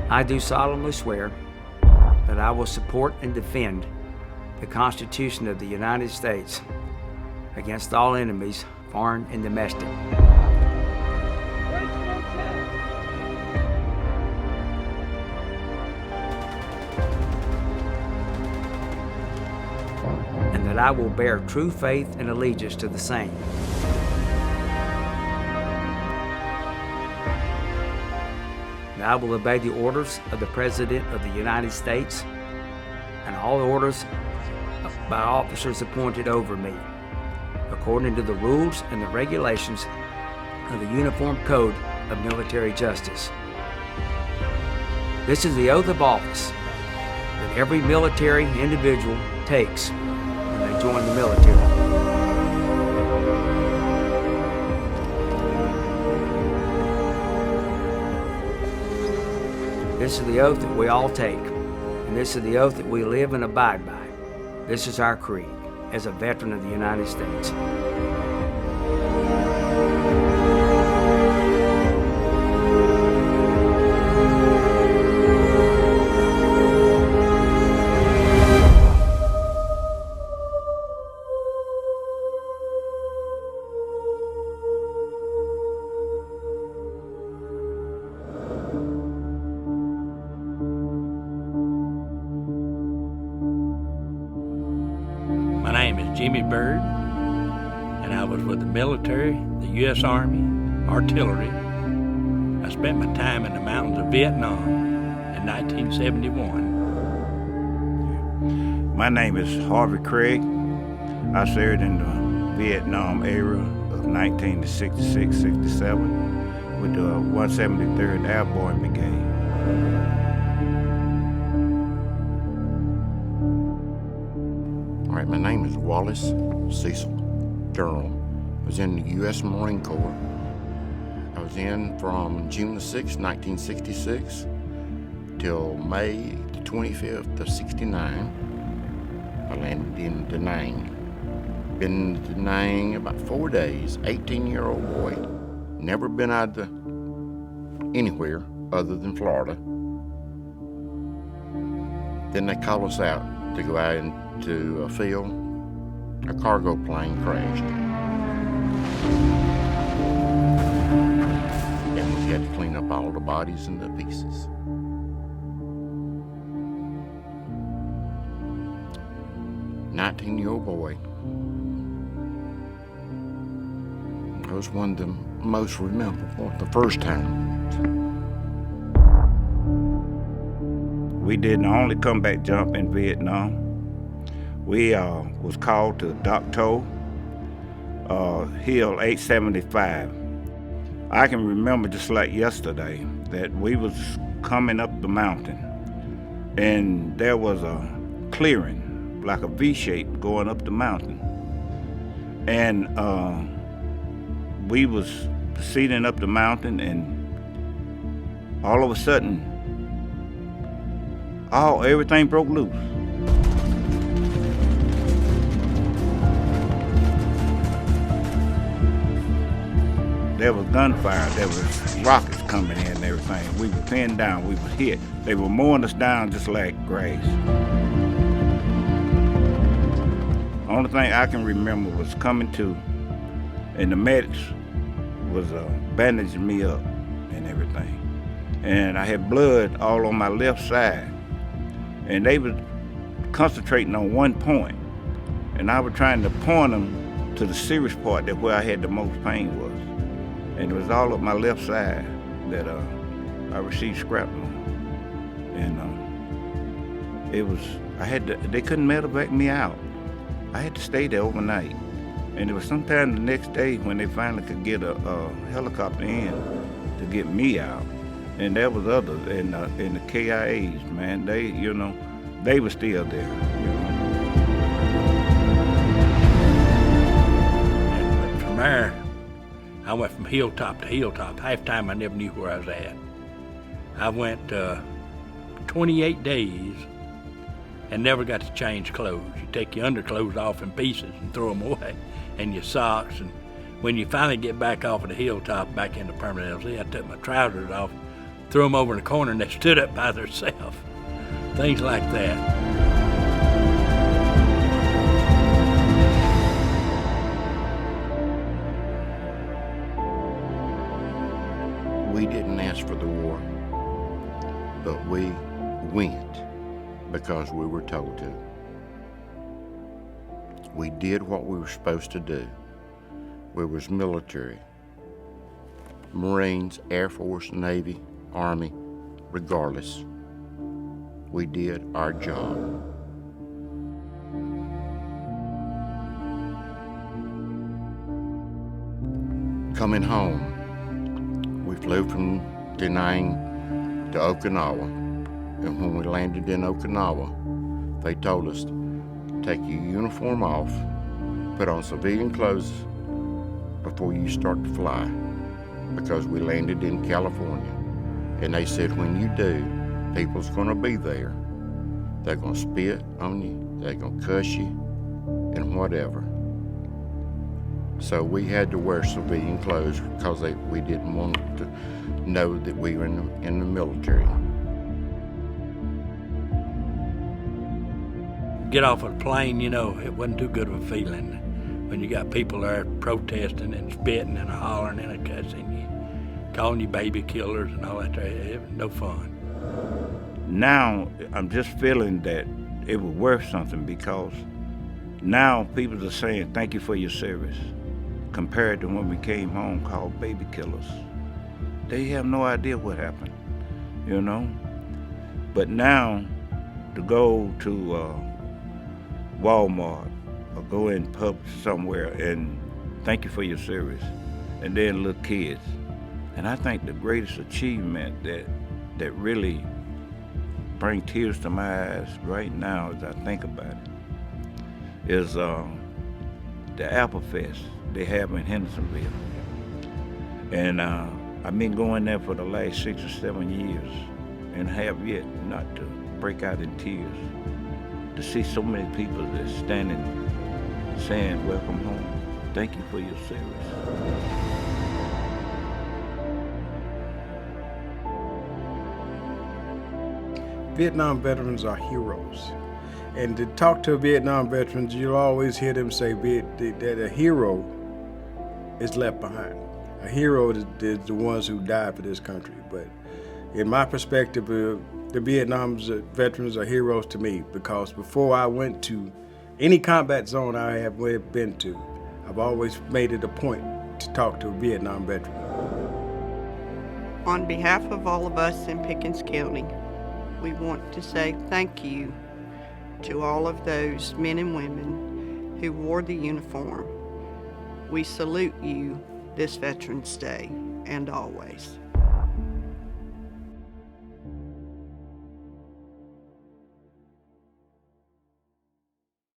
I do solemnly swear that I will support and defend the Constitution of the United States against all enemies, foreign and domestic. And that I will bear true faith and allegiance to the same. And I will obey the orders of the President of the United States and all orders by officers appointed over me, according to the rules and the regulations of the Uniform Code of Military Justice. This is the oath of office that every military individual takes when they join the military. This is the oath that we all take, and this is the oath that we live and abide by. This is our creed as a veteran of the United States. My name is Jimmy Bird, and I was with the military, the U.S. Army, artillery. I spent my time in the mountains of Vietnam in 1971. My name is Harvey Craig. I served in the Vietnam era of 1966-67 with the 173rd Airborne Brigade. All right, my name is Wallace Cecil Durham. I was in the U.S. Marine Corps. I was in from June the 6th, 1966 till May the 25th of 69. I landed in Da Nang. Been in Da Nang about 4 days, 18-year-old boy. Never been out of anywhere other than Florida. Then they called us out to go out into a field. A cargo plane crashed. And we had to clean up all the bodies and the pieces. "19-year-old boy. That was one of the most memorable, the first time. We didn't only combat jump in Vietnam. We was called to Doc Toe, Hill 875. I can remember just like yesterday that we was coming up the mountain, and there was a clearing, like a V shape going up the mountain. And we was proceeding up the mountain, and all of a sudden, everything broke loose. There was gunfire, there was rockets coming in and everything. We were pinned down, we was hit. They were mowing us down just like grass. Only thing I can remember was coming to, and the medics was bandaging me up and everything. And I had blood all on my left side. And they was concentrating on one point. And I was trying to point them to the serious part, that where I had the most pain was. And it was all of my left side that I received shrapnel. And they couldn't medevac me out. I had to stay there overnight. And it was sometime the next day when they finally could get a helicopter in to get me out. And there was others in the KIAs, man. They were still there, And from there, I went from hilltop to hilltop. Half time I never knew where I was at. I went 28 days and never got to change clothes. You take your underclothes off in pieces and throw them away, and your socks. And when you finally get back off of the hilltop, back into permanent LZ, I took my trousers off, threw them over in the corner and they stood up by themselves. Things like that. We didn't ask for the war, but we went because we were told to. We did what we were supposed to do. We was military, Marines, Air Force, Navy, Army, regardless. We did our job. Coming home, we flew from Da Nang to Okinawa, and when we landed in Okinawa, they told us, take your uniform off, put on civilian clothes before you start to fly, because we landed in California. And they said, when you do, people's gonna be there. They're gonna spit on you, they're gonna cuss you, and whatever. So we had to wear civilian clothes because we didn't want to know that we were in the military. Get off of the plane, you know, it wasn't too good of a feeling when you got people there protesting and spitting and hollering and cussing you, calling you baby killers and all that. It was no fun. Now I'm just feeling that it was worth something, because now people are saying thank you for your service, compared to when we came home called baby killers. They have no idea what happened, you know. But now to go to Walmart or go in pub somewhere and thank you for your service, and then little kids. And I think the greatest achievement that really bring tears to my eyes right now as I think about it is the Apple Fest they have in Hendersonville. And I've been going there for the last 6 or 7 years and have yet not to break out in tears. To see so many people that's standing saying, welcome home, thank you for your service. Vietnam veterans are heroes. And to talk to Vietnam veterans, you'll always hear them say that a hero is left behind. A hero is the ones who died for this country. But in my perspective, the Vietnam veterans are heroes to me, because before I went to any combat zone I have been to, I've always made it a point to talk to a Vietnam veteran. On behalf of all of us in Pickens County, we want to say thank you to all of those men and women who wore the uniform. We salute you this Veterans Day and always.